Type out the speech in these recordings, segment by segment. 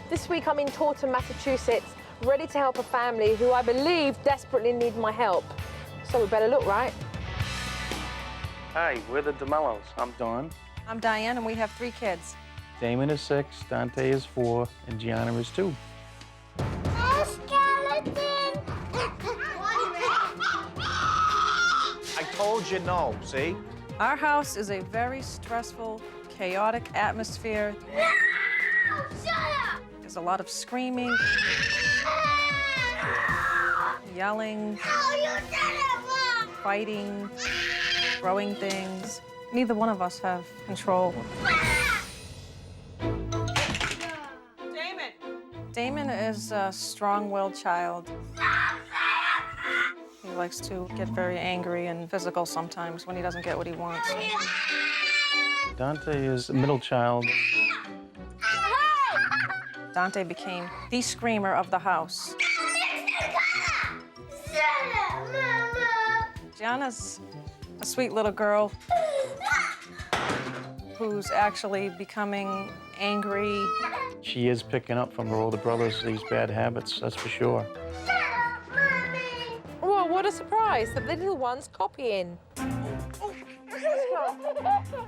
This week I'm in Taunton, Massachusetts, ready to help a family who I believe desperately need my help. So we better look, right? Hi, we're the DeMellos. I'm Don. I'm Diane, and we have 3 kids. Damon is 6, Dante is 4, and Gianna is 2. A skeleton! I told you no, see? Our house is a very stressful, chaotic atmosphere. No! Shut up! There's a lot of screaming, yelling, Oh, you did it, Mom! fighting, throwing things. Neither one of us have control. Damon is a strong-willed child. He likes to get very angry and physical sometimes when he doesn't get what he wants. Dante is a middle child. Dante became the screamer of the house. Shut up, Mama! Gianna's a sweet little girl who's actually becoming angry. She is picking up from her older brothers these bad habits, that's for sure. Well, what a surprise, the little one's copying.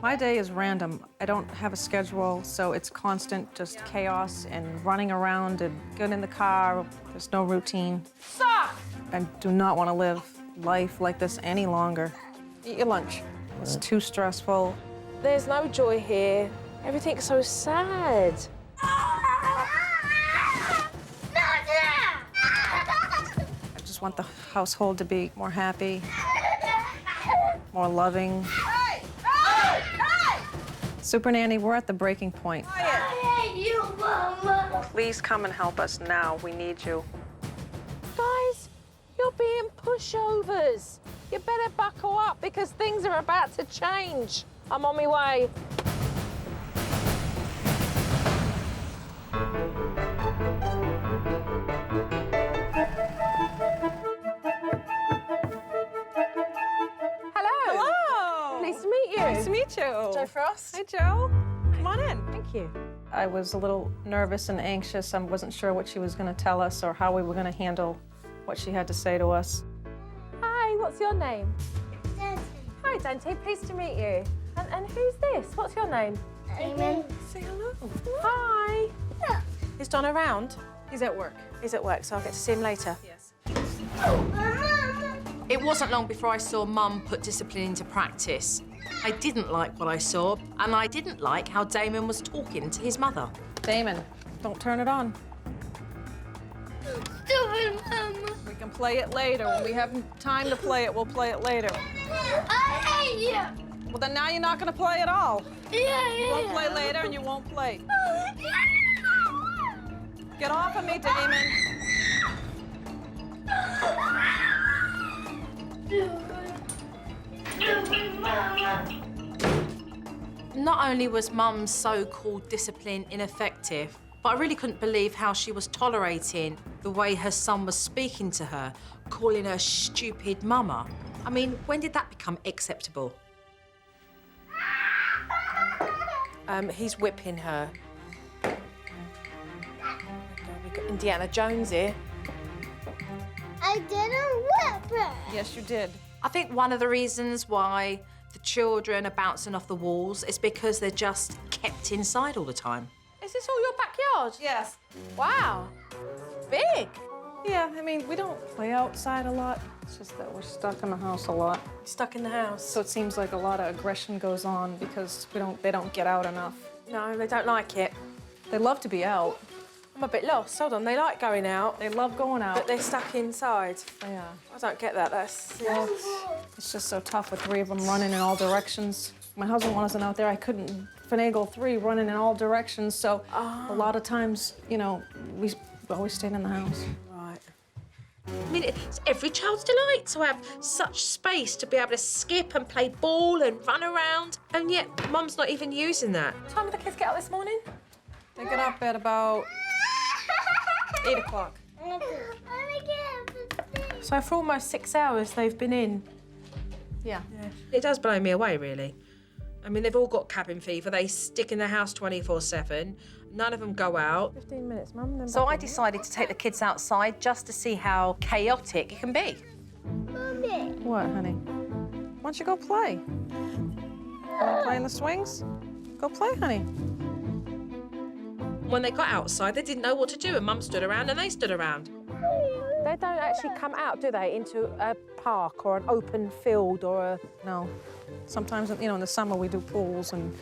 My day is random. I don't have a schedule, so it's constant just chaos and running around and getting in the car. There's no routine. Stop! I do not want to live life like this any longer. Eat your lunch. It's too stressful. There's no joy here. Everything's so sad. I just want the household to be more happy, more loving. Supernanny, we're at the breaking point. I hate you, Mama! Please come and help us now. We need you. Guys, you're being pushovers. You better buckle up because things are about to change. I'm on my way. Hello. Hello. Nice to meet you. Nice to meet you. Joe Frost. Hi, Joe. Come on in. Thank you. I was a little nervous and anxious. I wasn't sure what she was going to tell us or how we were going to handle what she had to say to us. Hi, what's your name? Dante. Hi, Dante. Pleased to meet you. And who's this? What's your name? Damon. Say hello. Hi. Is Don around? He's at work. He's at work, so I'll get to see him later. Yes. Mama! It wasn't long before I saw Mum put discipline into practice. I didn't like what I saw, and I didn't like how Damon was talking to his mother. Damon, don't turn it on. Stupid Mama! We can play it later. When we have time to play it, we'll play it later. I hate you! Well, then now you're not going to play at all. Yeah, You won't play later, and you won't play. Get off of me, Damon. Stupid Mama! Not only was Mum's so-called discipline ineffective, but I really couldn't believe how she was tolerating the way her son was speaking to her, calling her stupid mama. I mean, when did that become acceptable? He's whipping her. We've got Indiana Jones here. I didn't whip her! Yes, you did. I think one of the reasons why the children are bouncing off the walls is because they're just kept inside all the time. Is this all your backyard? Yes. Wow. Big. Yeah, I mean, we don't play outside a lot. It's just that we're stuck in the house a lot. Stuck in the house. So it seems like a lot of aggression goes on because they don't get out enough. No, they don't like it. They love to be out. I'm a bit lost. Hold on, they like going out, They love going out. but they're stuck inside. Yeah. I don't get that. That's... Well, it's just so tough with 3 of them running in all directions. My husband wasn't out there. I couldn't finagle 3 running in all directions. So a lot of times, you know, we always stayed in the house. Right. I mean, it's every child's delight to have such space to be able to skip and play ball and run around, and yet Mum's not even using that. What time did the kids get up this morning? They get up at about 8 o'clock. So for almost 6 hours they've been in. Yeah. It does blow me away, really. I mean, they've all got cabin fever. They stick in the house 24/7. None of them go out. 15 minutes, Mum. Then So I decided to take the kids outside just to see how chaotic it can be. Mommy. What, honey? Why don't you go play? Wanna play in the swings? Go play, honey. When they got outside, they didn't know what to do, and Mum stood around and they stood around. They don't actually come out, do they, into a park or an open field or a... No. Sometimes, you know, in the summer we do pools and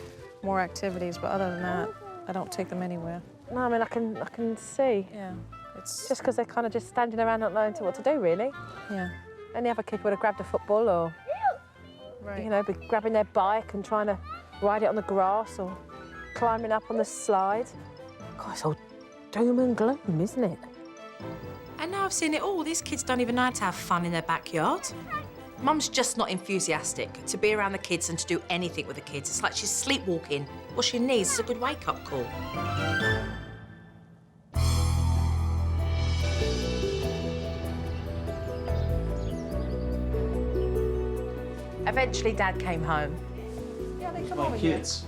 more activities, but other than that, I don't take them anywhere. No, I mean, I can see. Yeah, it's... Just because they're kind of just standing around not knowing what to do, really. Yeah. Any other kid would have grabbed a football or, Right. you know, be grabbing their bike and trying to ride it on the grass or climbing up on the slide. God, it's all doom and gloom, isn't it? And now I've seen it all. These kids don't even know how to have fun in their backyard. Mum's just not enthusiastic to be around the kids and to do anything with the kids. It's like she's sleepwalking. What she needs is a good wake-up call. Eventually, Dad came home. Yeah, they come My over here. kids.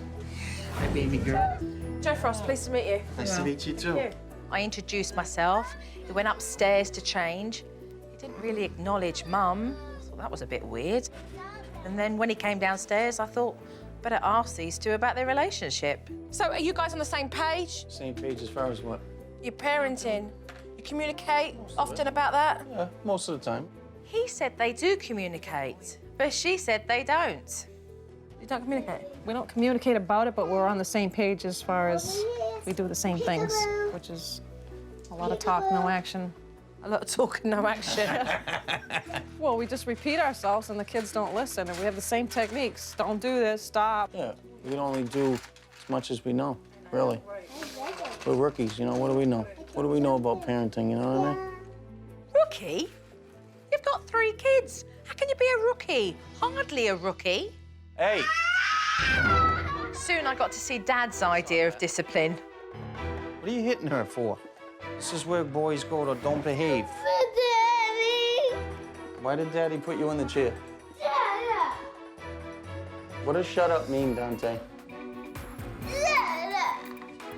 My baby girl. Joe Frost, pleased to meet you. Nice to meet you, too. I introduced myself. He went upstairs to change. He didn't really acknowledge Mum. I thought that was a bit weird. And then when he came downstairs, I thought, better ask these two about their relationship. So, are you guys on the same page? Same page as far as what? You're parenting. You communicate often about that? Yeah, most of the time. He said they do communicate, but she said they don't. You don't communicate? We don't communicate about it, but we're on the same page as far as we do the same things, which is a lot of talk, no action. A lot of talk and no action. Well, we just repeat ourselves and the kids don't listen, and we have the same techniques. Don't do this, stop. Yeah, we can only do as much as we know, really. We're rookies, you know, what do we know? What do we know about parenting, you know what I mean? Rookie? You've got 3 kids. How can you be a rookie? Hardly a rookie. Hey, Soon I got to see Dad's idea of discipline. What are you hitting her for? This is where boys go to don't behave. Daddy. Why did Daddy put you in the chair? Dada. What does shut up mean, Dante? Dada.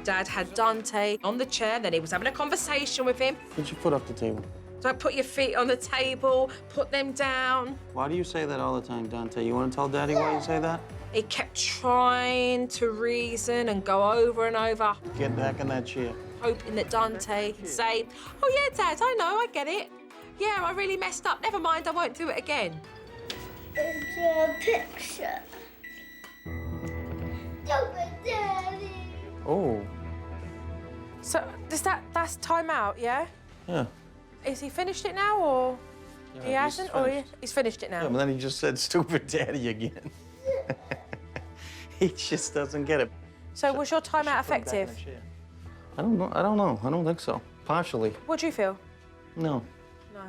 Dad had Dante on the chair, then he was having a conversation with him. Put your foot off the table. Don't put your feet on the table, put them down. Why do you say that all the time, Dante? You want to tell Daddy why you say that? He kept trying to reason and go over and over, Get back in that chair. hoping that Dante could say, oh yeah, Dad, I know, I get it. Yeah, I really messed up. Never mind, I won't do it again. It's a picture. Stupid Daddy. Oh, So, that's time out, yeah? yeah. Is he finished it now, or he he's hasn't? Or finished. he's finished it now? Yeah, but then he just said stupid Daddy again. He just doesn't get it. So, was your time out Put him back in effective? the chair. I don't know. I don't think so. Partially. What do you feel? No. No.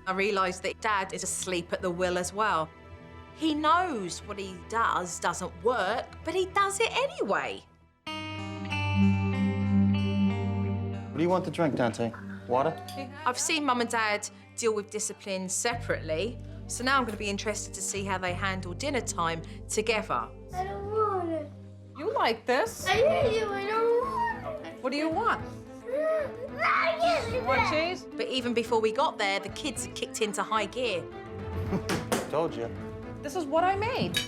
I realised that Dad is asleep at the wheel as well. He knows what he does doesn't work, but he does it anyway. What do you want to drink, Dante? Water? I've seen Mum and Dad deal with discipline separately, so now I'm going to be interested to see how they handle dinner time together. I don't want it. You like this. I hear you. I don't want it. What do you want? You want cheese? But even before we got there, the kids had kicked into high gear. Told you. This is what I made.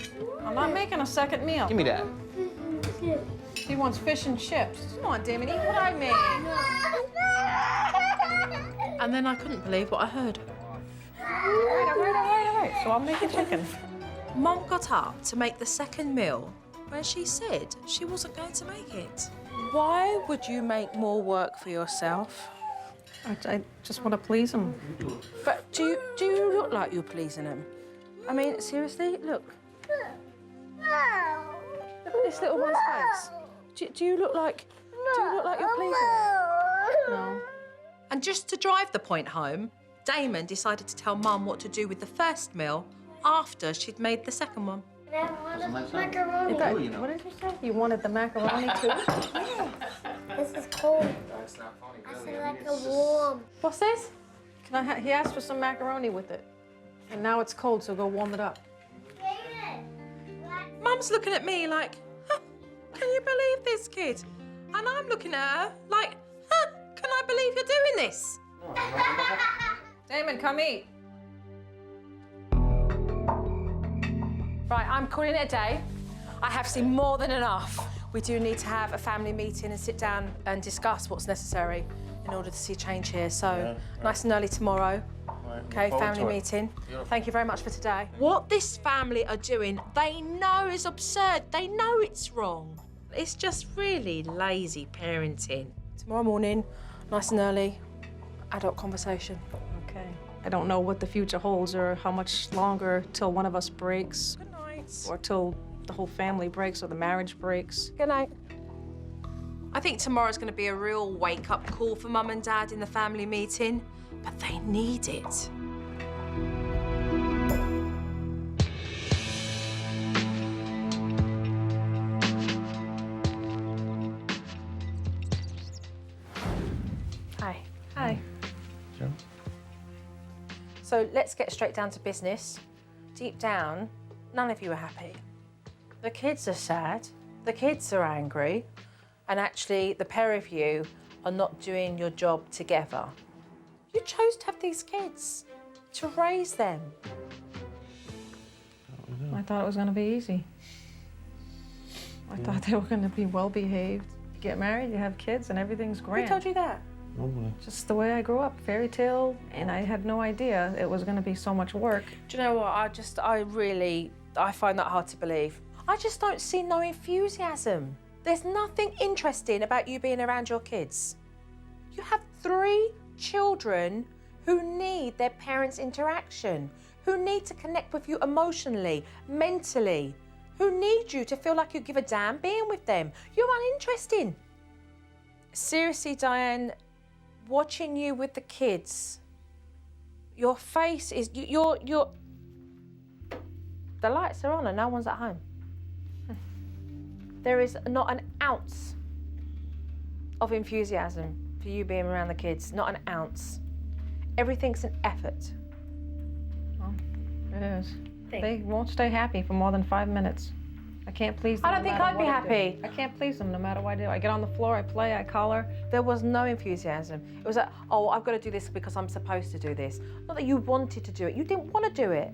I'm not making a second meal. Give me that. He wants fish and chips. Come on, Damon, eat what I made. And then I couldn't believe what I heard. All right. So I'll make you chicken. Mum got up to make the second meal when she said she wasn't going to make it. Why would you make more work for yourself? I just want to please him. But do you look like you're pleasing him? I mean, seriously, look. Look at this little one's face. Do you look like you're pleasing him? No. And just to drive the point home, Damon decided to tell Mum what to do with the first meal after she'd made the second one. I want macaroni. What did you say? You wanted the macaroni too? This is cold. I said like a warm. What's this? He asked for some macaroni with it. And now it's cold, so go warm it up. David, what's Mum's looking at me like, huh, can you believe this, kid? And I'm looking at her like, huh, can I believe you're doing this? Damon, come eat. Right, I'm calling it a day. I have seen more than enough. We do need to have a family meeting and sit down and discuss what's necessary in order to see change here. So, nice and early tomorrow. Okay, family meeting. Thank you very much for today. What this family are doing, they know is absurd. They know it's wrong. It's just really lazy parenting. Tomorrow morning, nice and early, adult conversation. Okay. I don't know what the future holds or how much longer till one of us breaks. Good night. Or till the whole family breaks or the marriage breaks. Good night. I think tomorrow's going to be a real wake-up call for Mum and Dad in the family meeting, but they need it. Hi. Hi. Joe? So let's get straight down to business. Deep down, none of you are happy. The kids are sad, the kids are angry, and actually the pair of you are not doing your job together. You chose to have these kids, to raise them. I thought it was gonna be easy. I thought they were gonna be well behaved. You get married, you have kids, and everything's Who grand. told you that? Nobody. Just the way I grew up, fairy tale, and I had no idea it was gonna be so much work. Do you know what? I find that hard to believe. I just don't see no enthusiasm. There's nothing interesting about you being around your kids. You have 3 children who need their parents' interaction, who need to connect with you emotionally, mentally, who need you to feel like you give a damn being with them. You're uninteresting. Seriously, Diane, watching you with the kids, your face is, you're, the lights are on and no one's at home. There is not an ounce of enthusiasm for you being around the kids, not an ounce. Everything's an effort. Well, it is. They won't stay happy for more than 5 minutes. I can't please them. I don't think I'd be happy. I can't please them no matter what I do. I get on the floor, I play, I color. There was no enthusiasm. It was like, oh, I've got to do this because I'm supposed to do this. Not that you wanted to do it. You didn't want to do it.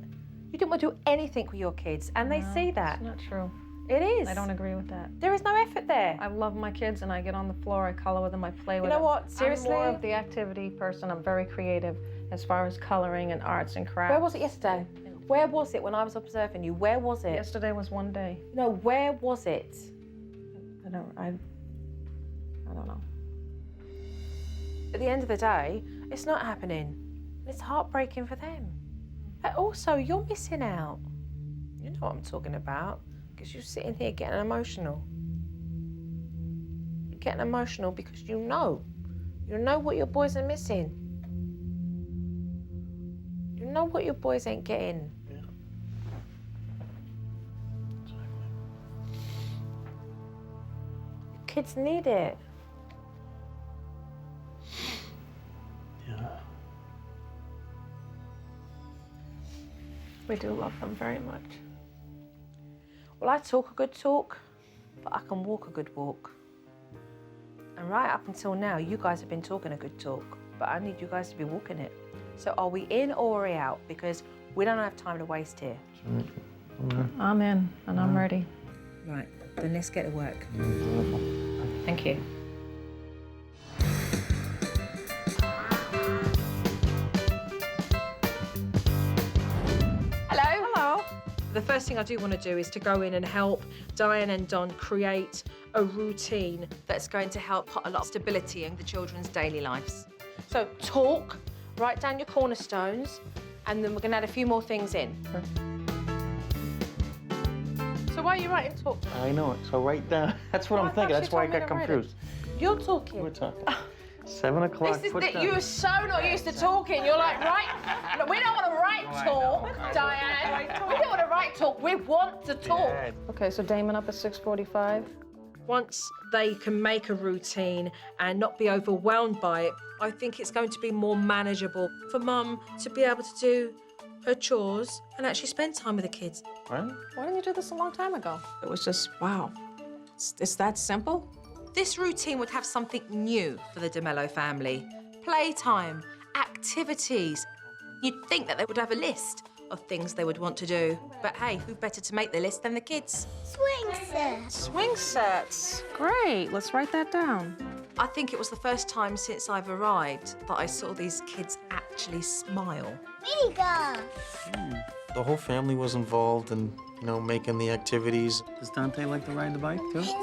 You didn't want to do anything with your kids, and they see that. It's not true. It is. I don't agree with that. There is no effort there. I love my kids and I get on the floor, I color with them, I play with them. You know what? Seriously? I'm more of the activity person. I'm very creative as far as coloring and arts and crafts. Where was it yesterday? Where was it when I was observing you? Where was it? Yesterday was one day. No, where was it? I don't know. At the end of the day, it's not happening. It's heartbreaking for them. But also, you're missing out. You know what I'm talking about. Because you're sitting here getting emotional. You're getting emotional because you know what your boys are missing. You know what your boys ain't getting. Yeah. Your kids need it. Yeah. We do love them very much. Well, I talk a good talk, but I can walk a good walk. And right up until now, you guys have been talking a good talk, but I need you guys to be walking it. So are we in or are we out? Because we don't have time to waste here. I'm in and I'm ready. Right, then let's get to work. Thank you. Hello. The first thing I do want to do is to go in and help Diane and Don create a routine that's going to help put a lot of stability in the children's daily lives. So talk, write down your cornerstones, and then we're going to add a few more things in. So why are you writing talk? I know it. So write down. That's what Oh, I I'm thinking. thought That's you why I told me got to write it. confused. You're talking. We're talking. 7 o'clock. This is put down. you're so not used to talking. You're like, right? No, we don't want to write talk, Diane. We don't want to write talk. We want to talk. Yeah. Okay, so Damon up at 6:45. Once they can make a routine and not be overwhelmed by it, I think it's going to be more manageable for Mum to be able to do her chores and actually spend time with the kids. right? Why didn't you do this a long time ago? It was just, wow. It's that simple? This routine would have something new for the DeMello family. Playtime, activities. You'd think that they would have a list of things they would want to do. But hey, who better to make the list than the kids? Swing set. Swing sets. Great, let's write that down. I think it was the first time since I've arrived that I saw these kids actually smile. Minigun. The whole family was involved in, you know, making the activities. Does Dante like to ride the bike, too? Yeah.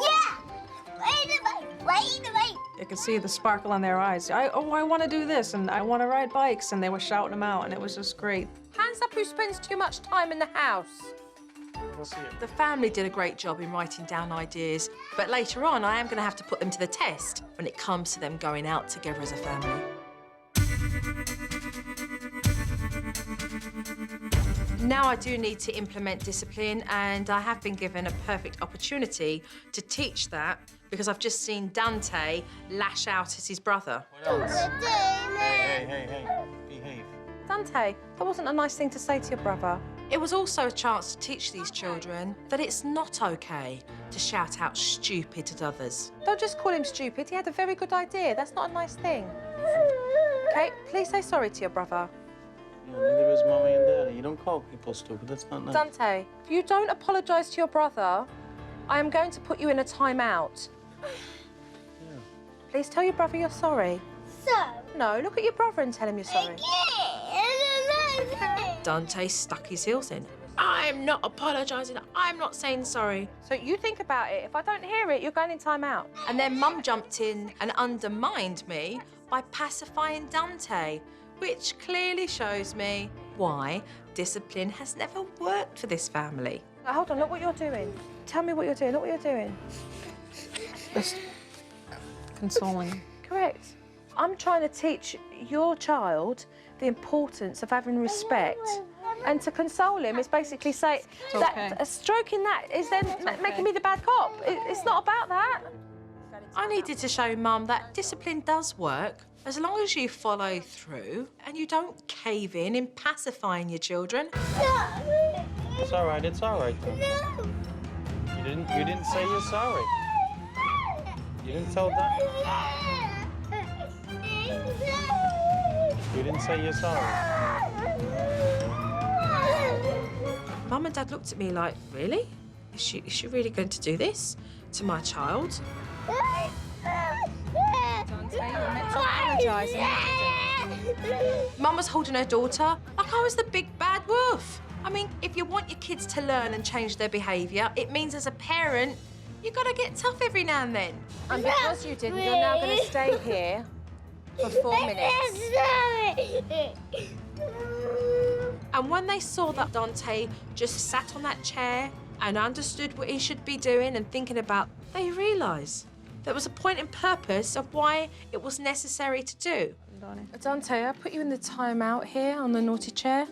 Ride the bike. Ride the bike. I could see the sparkle in their eyes. I want to do this, and I want to ride bikes, and they were shouting them out, and it was just great. Hands up who spends too much time in the house. The family did a great job in writing down ideas, but later on I am going to have to put them to the test when it comes to them going out together as a family. Now I do need to implement discipline, and I have been given a perfect opportunity to teach that because I've just seen Dante lash out at his brother. Hey, behave. Dante, that wasn't a nice thing to say to your brother. It was also a chance to teach these children that it's not okay to shout out stupid at others. Don't just call him stupid. He had a very good idea. That's not a nice thing. Okay, please say sorry to your brother. Yeah, neither is Mommy and Daddy. You don't call people stupid. That's not nice. Dante, if you don't apologise to your brother, I am going to put you in a timeout. Yeah. Please tell your brother you're sorry. So. No, look at your brother and tell him you're sorry. Yeah. Dante stuck his heels in. I'm not apologising. I'm not saying sorry. So you think about it. If I don't hear it, you're going in timeout. And then Mum jumped in and undermined me by pacifying Dante, which clearly shows me why discipline has never worked for this family. Now, hold on, look what you're doing. Tell me what you're doing. Look what you're doing. Just consoling. Correct. I'm trying to teach your child the importance of having respect. And to console him is basically say that stroking that is then making me the bad cop. It's not about that. I needed to show Mum that discipline does work as long as you follow through and you don't cave in pacifying your children. It's all right. It's all right. You didn't say you're sorry. You didn't tell them. You didn't say you're sorry. Mum and Dad looked at me like, really? Is she really going to do this to my child? Dante, you're meant to apologise. Mum was holding her daughter like I was the big bad wolf. I mean, if you want your kids to learn and change their behaviour, it means as a parent, you've got to get tough every now and then. And because you didn't, you're now going to stay here for 4 minutes. And when they saw that Dante just sat on that chair and understood what he should be doing and thinking about, they realised there was a point and purpose of why it was necessary to do. Dante, I put you in the timeout here on the naughty chair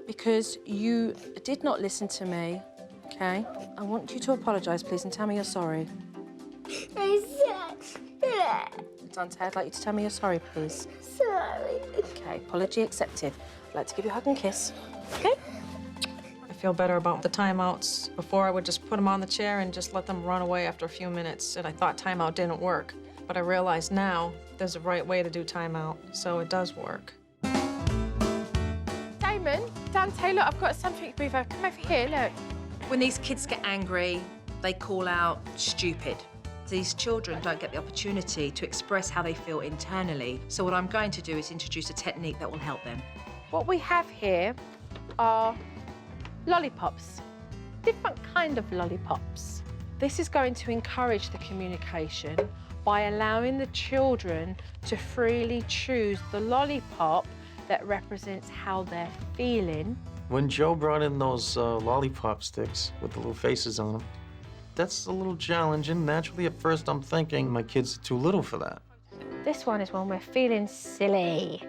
because you did not listen to me, okay? I want you to apologise, please, and tell me you're sorry. Dante, I'd like you to tell me you're sorry, please. Sorry. Okay, apology accepted. I'd like to give you a hug and kiss, okay? I feel better about the timeouts. Before, I would just put them on the chair and just let them run away after a few minutes, and I thought timeout didn't work. But I realize now there's a right way to do timeout, so it does work. Damon, Dante, look, I've got something to move over. Come over here, look. When these kids get angry, they call out stupid. These children don't get the opportunity to express how they feel internally. So what I'm going to do is introduce a technique that will help them. What we have here are lollipops, different kind of lollipops. This is going to encourage the communication by allowing the children to freely choose the lollipop that represents how they're feeling. When Joe brought in those lollipop sticks with the little faces on them, that's a little challenging. Naturally, at first, I'm thinking my kids are too little for that. This one is when we're feeling silly.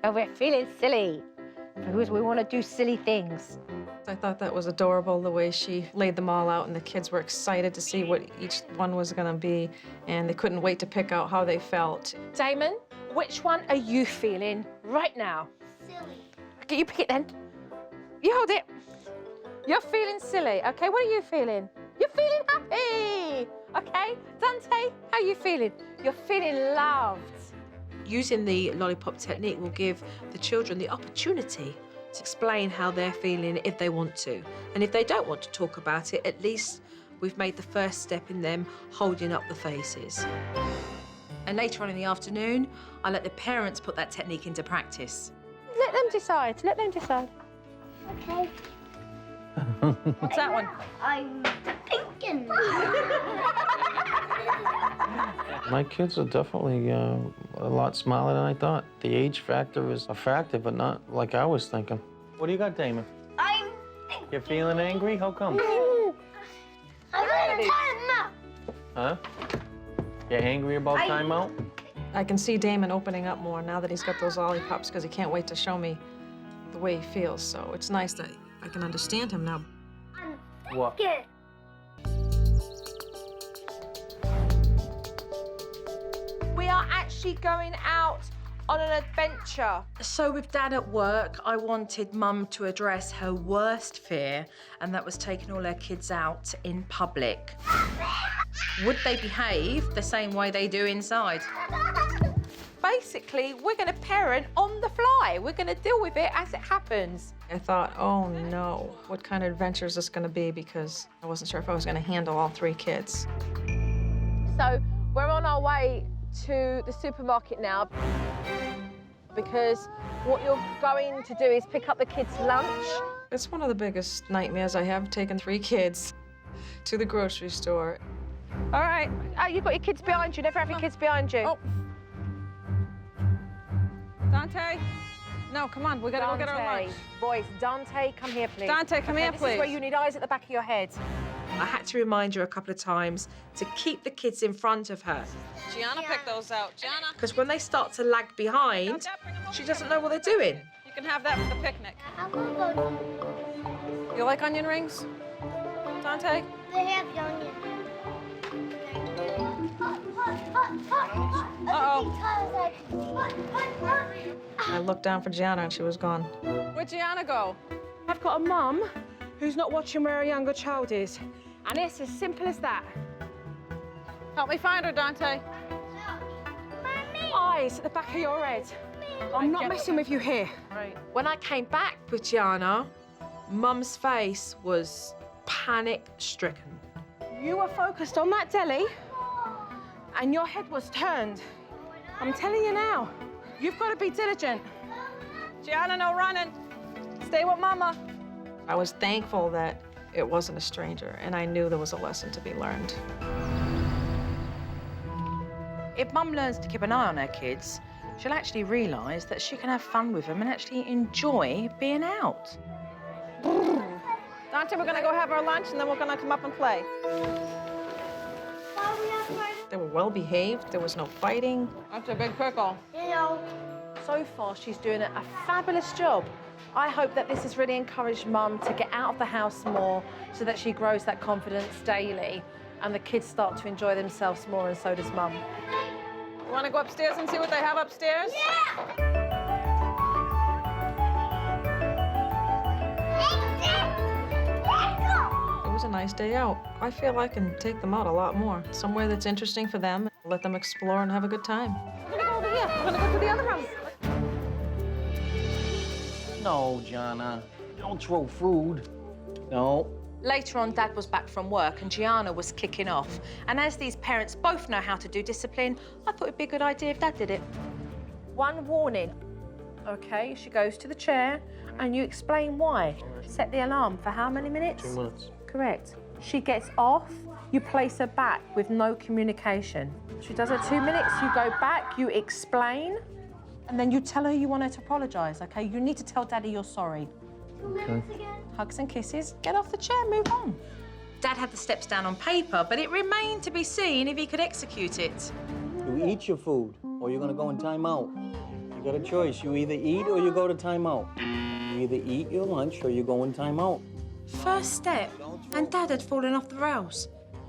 And we're feeling silly because we want to do silly things. I thought that was adorable, the way she laid them all out, and the kids were excited to see what each one was going to be, and they couldn't wait to pick out how they felt. Damon, which one are you feeling right now? Silly. Okay, you pick it then. You hold it. You're feeling silly, okay? What are you feeling? You're feeling happy, okay? Dante, how are you feeling? You're feeling loved. Using the lollipop technique will give the children the opportunity to explain how they're feeling if they want to. And if they don't want to talk about it, at least we've made the first step in them holding up the faces. And later on in the afternoon, I let the parents put that technique into practice. Let them decide, let them decide. Okay. What's that one? I'm thinking. My kids are definitely a lot smarter than I thought. The age factor is a factor, but not like I was thinking. What do you got, Damon? I'm You're feeling angry? How come? I'm gonna time Huh? You're angry about timeout? I can see Damon opening up more now that he's got those lollipops because he can't wait to show me the way he feels. So it's nice that I can understand him now. What? Good. We are actually going out on an adventure. So with Dad at work, I wanted Mum to address her worst fear, and that was taking all her kids out in public. Would they behave the same way they do inside? Basically, we're going to parent on the fly. We're going to deal with it as it happens. I thought, oh no, what kind of adventure is this going to be? Because I wasn't sure if I was going to handle all 3 kids. So we're on our way to the supermarket now because what you're going to do is pick up the kids' lunch. It's one of the biggest nightmares I have, taking 3 kids to the grocery store. All right. Oh, you've got your kids behind you. Never have your kids behind you. Oh. Dante, no, come on, we gotta go get our Dante, lunch. boys, Dante, come here, please. Dante, come here, This please. is where you need eyes at the back of your head. I had to remind her a couple of times to keep the kids in front of her, Gianna picked those out. Gianna, because when they start to lag behind, she doesn't know what they're doing. you can have that for the picnic. I'm gonna go. You like onion rings, Dante? They have onion. Uh-oh. I looked down for Gianna and she was gone. Where'd Gianna go? I've got a mum who's not watching where her younger child is. And it's as simple as that. Help me find her, Dante. Eyes at the back of your head. I'm not messing with you here. Right. When I came back with Gianna, Mum's face was panic-stricken. You were focused on that deli and your head was turned. I'm telling you now, you've got to be diligent. Gianna, no running. Stay with Mama. I was thankful that it wasn't a stranger, and I knew there was a lesson to be learned. If Mum learns to keep an eye on her kids, she'll actually realise that she can have fun with them and actually enjoy being out. Dante, we're gonna go have our lunch, and then we're gonna come up and play. They were well behaved. There was no fighting. That's a big pickle. You know. So far, she's doing a fabulous job. I hope that this has really encouraged Mum to get out of the house more so that she grows that confidence daily and the kids start to enjoy themselves more, and so does Mum. You wanna go upstairs and see what they have upstairs? It was a nice day out. I feel I can take them out a lot more. Somewhere that's interesting for them. Let them explore and have a good time. We're gonna go over here. We're gonna go to the other house. No, Gianna. Don't throw food. No. Later on, Dad was back from work and Gianna was kicking off. And as these parents both know how to do discipline, I thought it'd be a good idea if Dad did it. One warning. Okay, she goes to the chair and you explain why. Set the alarm for how many minutes? 2 minutes. Correct. She gets off, you place her back with no communication. She does her 2 minutes, you go back, you explain, and then you tell her you want her to apologise, okay? You need to tell Daddy you're sorry. 2 minutes again. Hugs and kisses, get off the chair, move on. Dad had the steps down on paper, but it remained to be seen if he could execute it. You eat your food, or you're gonna go in timeout. You got a choice. You either eat or you go to timeout. You either eat your lunch or you go in timeout. First step, and Dad had fallen off the rails.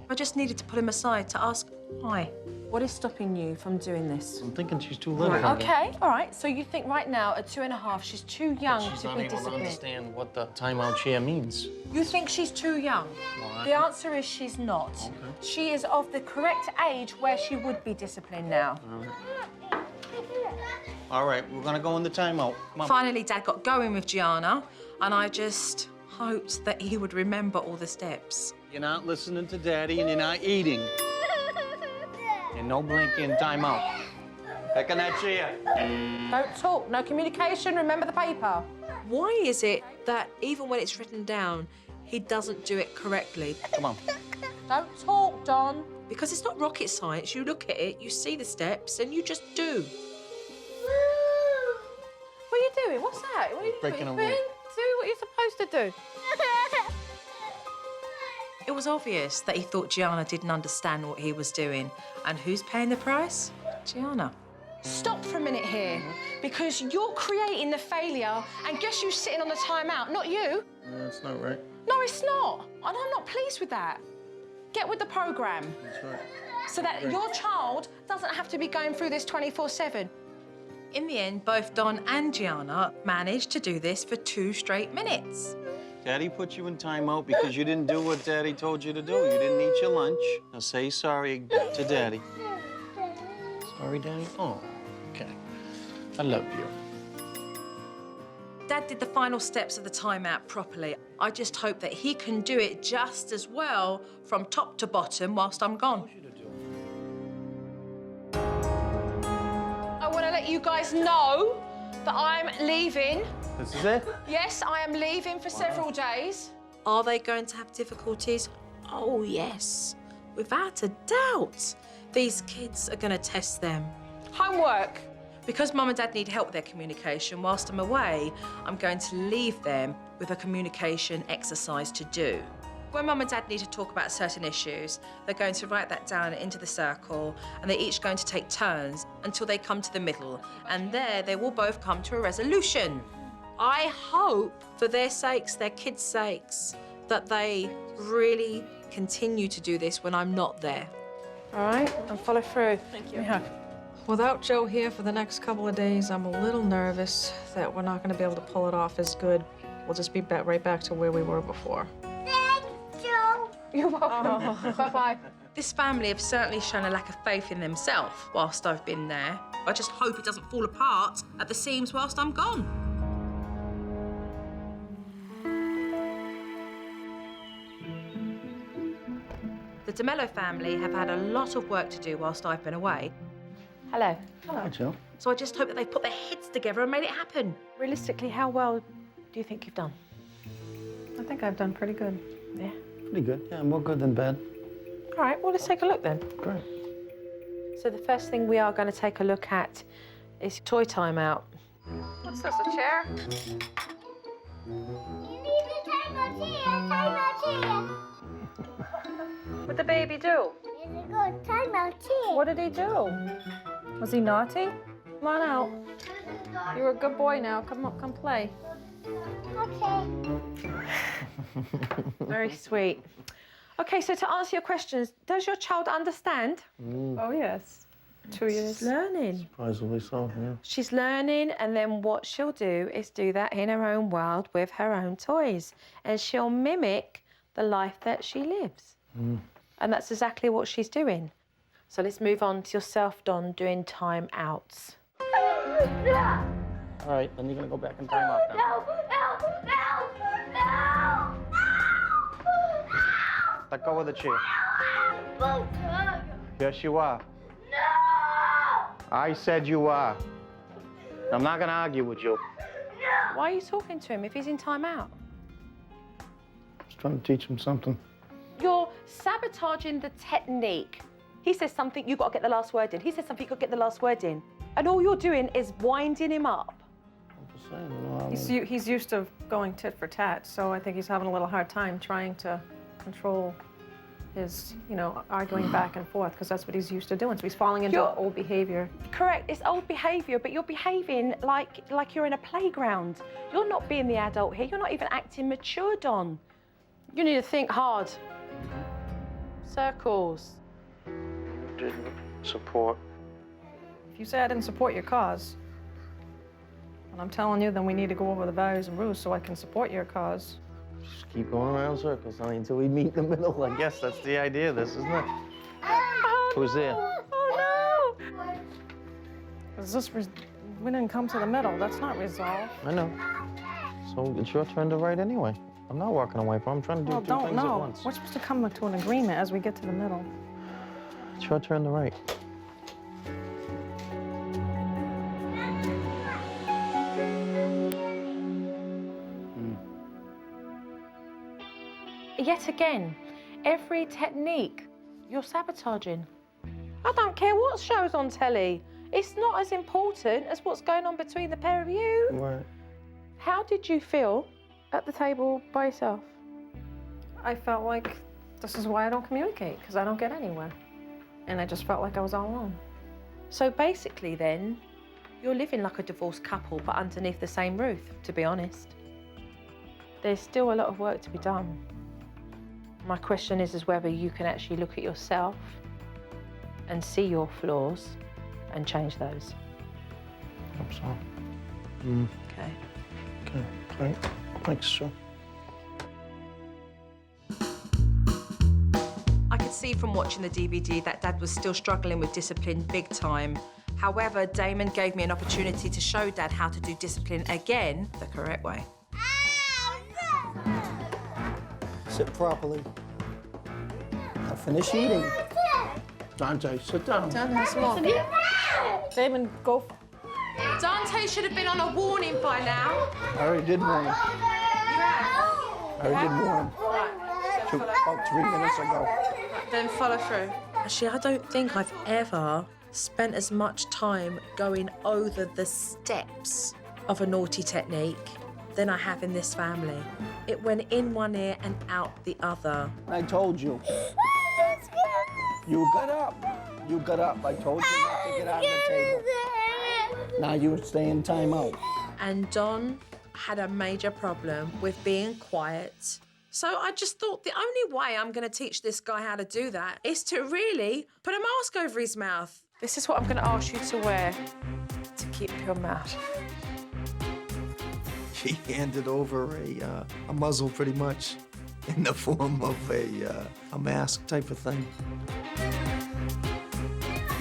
I just needed to pull him aside to ask why. What is stopping you from doing this? I'm thinking she's too little. Okay, all right. So you think right now, at 2.5, she's too young She's to not be able to disciplined? understand what the timeout chair means. You think she's too young? Why? The answer is she's not. Okay. She is of the correct age where she would be disciplined now. All right, we're gonna go in the timeout. Come on. Finally, Dad got going with Gianna, and I just hoped that he would remember all the steps. You're not listening to Daddy and you're not eating. And no blinking, timeout. Back on that chair. Don't talk, no communication, remember the paper. Why is it that even when it's written down, he doesn't do it correctly? Come on. Don't talk, Don. Because it's not rocket science. You look at it, you see the steps, and you just do. What are you doing? What's that? What are you Breaking a doing? rule. Do what you're supposed to do. It was obvious that he thought Gianna didn't understand what he was doing. And who's paying the price? Gianna. Stop for a minute here, because you're creating the failure, and guess who's sitting on the timeout? Not you. That's not right. No, it's not. And I'm not pleased with that. Get with the program. That's right. So that your child doesn't have to be going through this 24/7. In the end, both Don and Gianna managed to do this for 2 straight minutes. Daddy put you in timeout because you didn't do what Daddy told you to do. You didn't eat your lunch. Now say sorry to Daddy. Sorry, Daddy? Oh, okay. I love you. Dad did the final steps of the timeout properly. I just hope that he can do it just as well from top to bottom whilst I'm gone. I want to let you guys know that I'm leaving. This is it? Yes, I am leaving for several days. Are they going to have difficulties? Oh, yes. Without a doubt. These kids are going to test them. Homework. Because Mum and Dad need help with their communication, whilst I'm away, I'm going to leave them with a communication exercise to do. When Mum and Dad need to talk about certain issues, they're going to write that down into the circle, and they're each going to take turns until they come to the middle. And there, they will both come to a resolution. I hope, for their sakes, their kids' sakes, that they really continue to do this when I'm not there. All right, and follow through. Thank you. Without Joe here for the next couple of days, I'm a little nervous that we're not going to be able to pull it off as good. We'll just be right back to where we were before. Thanks, Joe. You're welcome. Bye-bye. This family have certainly shown a lack of faith in themselves whilst I've been there. I just hope it doesn't fall apart at the seams whilst I'm gone. The DeMello family have had a lot of work to do whilst I've been away. Hello. Hi, Joe. So I just hope that they've put their heads together and made it happen. Realistically, how well do you think you've done? I think I've done pretty good. Yeah. Pretty good. Yeah, more good than bad. All right, well, let's take a look then. Great. So the first thing we are going to take a look at is toy time out. What's this, a chair? You need the timeout here. What'd the baby do? There's a good timeout here. What did he do? Was he naughty? Come on out. You're a good boy now. Come on, come play. Okay. Very sweet. Okay, so to answer your questions, does your child understand? Oh, yes. 2 years. She's learning. Surprisingly so, yeah. She's learning, and then what she'll do is do that in her own world with her own toys. And she'll mimic the life that she lives. And that's exactly what she's doing. So let's move on to yourself, Don, doing time outs. All right, then you're gonna go back in timeout now. Let go of the chair. Yes, you are. I said you are. I'm not gonna argue with you. Why are you talking to him if he's in time out? Just trying to teach him something. You're sabotaging the technique. He says something, you've got to get the last word in. He says something, you've got to get the last word in. And all you're doing is winding him up. I'm just saying, you know, He's used to going tit for tat, so I think he's having a little hard time trying to control his, arguing back and forth, because that's what he's used to doing. So he's falling into old behavior. Correct, it's old behaviour, but you're behaving like you're in a playground. You're not being the adult here. You're not even acting mature, Don. You need to think hard. Circles. support. If you say I didn't support your cause, and I'm telling you, then we need to go over the values and rules so I can support your cause. Just keep going around circles, honey, until we meet in the middle. I guess that's the idea of this, isn't it? Who's there? Oh, no! Is this we didn't come to the middle. That's not resolved. I know. So it's your turn to write anyway. I'm not walking away from it. I'm trying to do two things at once. We're supposed to come to an agreement as we get to the middle. It's your turn to write. Yet again, every technique you're sabotaging. I don't care what show's on telly. It's not as important as what's going on between the pair of you. Right. How did you feel at the table by yourself? I felt like this is why I don't communicate, because I don't get anywhere. And I just felt like I was all alone. So basically then, you're living like a divorced couple, but underneath the same roof, to be honest. There's still a lot of work to be done. My question is whether you can actually look at yourself and see your flaws and change those. Hope so. Okay. Okay. Great. Thanks, sir. I could see from watching the DVD that Dad was still struggling with discipline big time. However, Damon gave me an opportunity to show Dad how to do discipline again the correct way. Sit properly. Now finish eating. Dante, sit down. Damon, go. Dante should have been on a warning by now. I already did warn him. I already did warn him. About 3 minutes ago. Then follow through. Actually, I don't think I've ever spent as much time going over the steps of a naughty technique than I have in this family. It went in one ear and out the other. I told you. You got up. You got up. I told you not to get out of the table. Now you stay in timeout. And Don had a major problem with being quiet. So I just thought the only way I'm going to teach this guy how to do that is to really put a mask over his mouth. This is what I'm going to ask you to wear to keep your mouth. She handed over a muzzle pretty much in the form of a mask type of thing.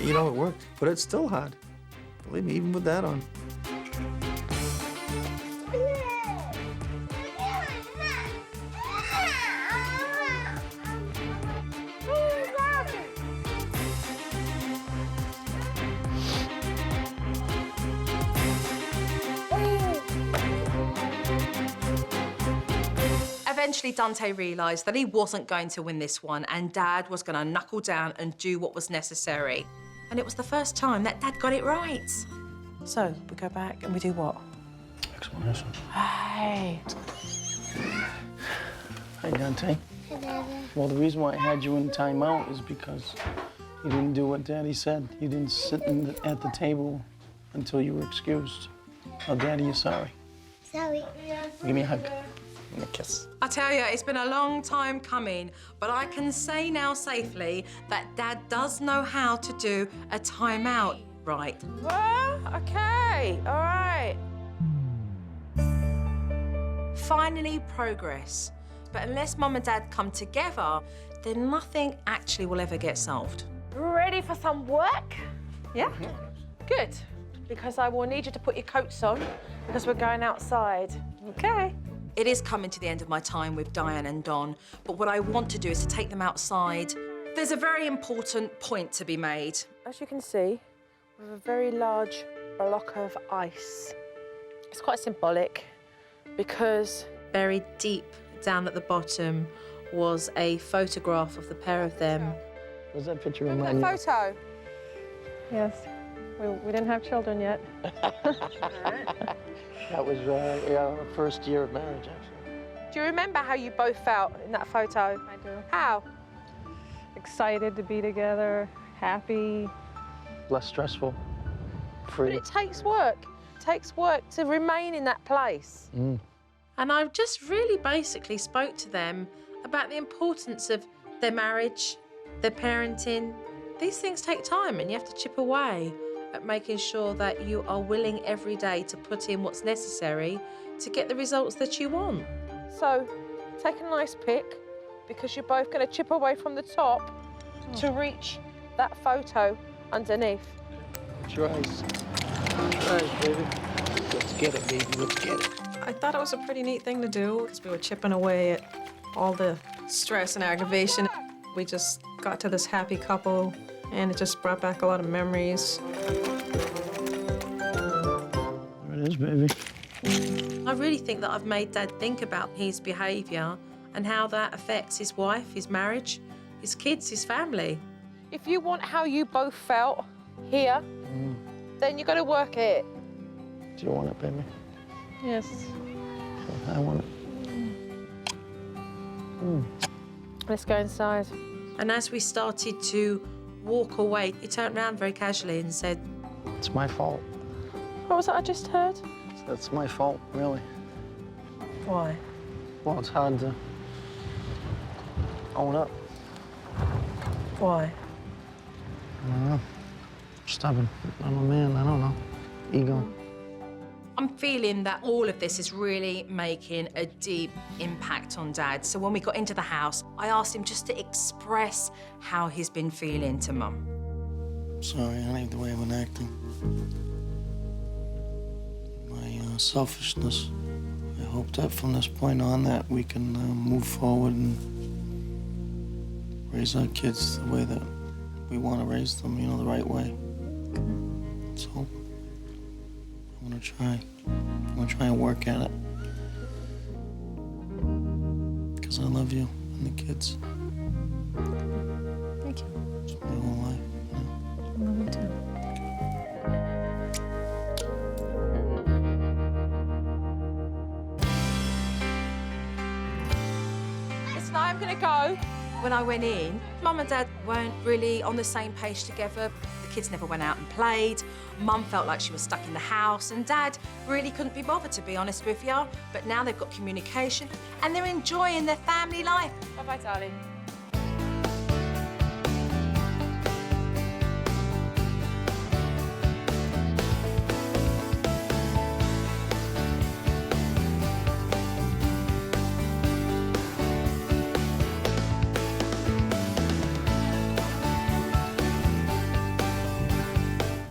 You know, it worked, but it's still hard. Believe me, even with that on. Eventually, Dante realised that he wasn't going to win this one and Dad was going to knuckle down and do what was necessary. And it was the first time that Dad got it right. So, we go back and we do what? Explanation. Hey. Hey, Dante. Well, the reason why I had you in timeout is because you didn't do what Daddy said. You didn't sit at the table until you were excused. Oh, Daddy, you're sorry. Sorry. Give me a hug. Give me a kiss. I tell you, it's been a long time coming, but I can say now safely that Dad does know how to do a timeout right. Well, okay, all right. Finally, progress. But unless Mum and Dad come together, then nothing actually will ever get solved. Ready for some work? Yeah. Good, because I will need you to put your coats on because we're going outside. Okay. It is coming to the end of my time with Diane and Don, but what I want to do is to take them outside. There's a very important point to be made. As you can see, we have a very large block of ice. It's quite symbolic because Buried deep down at the bottom was a photograph of the pair of them. Does that picture remind you? photo. Yes. We didn't have children yet. That was our first year of marriage, actually. Do you remember how you both felt in that photo? I do. How? Excited to be together, happy. Less stressful, But free. it takes work. It takes work to remain in that place. And I just really basically spoke to them about the importance of their marriage, their parenting, These things take time and you have to chip away at making sure that you are willing every day to put in what's necessary to get the results that you want. So, take a nice pick, because you're both going to chip away from the top to reach that photo underneath. Tries. Tries, baby. Let's get it, baby. Let's get it. I thought it was a pretty neat thing to do because we were chipping away at all the stress and aggravation. We just got to this happy couple, and it just brought back a lot of memories. There it is, baby. I really think that I've made Dad think about his behaviour and how that affects his wife, his marriage, his kids, his family. If you want how you both felt here, then you got to work it. Do you want it, baby? Yes. I want it. Let's go inside. And as we started to walk away, he turned around very casually and said, It's my fault. What was that I just heard? That's my fault, really. Why? Well, it's hard to own up. Why? I don't know. Stubborn. I'm a man. I don't know. Ego. I'm feeling that all of this is really making a deep impact on Dad. So when we got into the house, I asked him just to express how he's been feeling to Mum. Sorry, honey, the way I've been acting. My selfishness. I hope that from this point on that we can move forward and raise our kids the way that we want to raise them, you know, the right way. So, I'm gonna try. I'm gonna try and work at it. Because I love you and the kids. Thank you. It's my whole life, you know? I love you too. Listen, I'm going to go. When I went in, Mum and Dad weren't really on the same page together. The kids never went out and played. Mum felt like she was stuck in the house, and Dad really couldn't be bothered, to be honest with you. But now they've got communication, and they're enjoying their family life. Bye-bye, darling.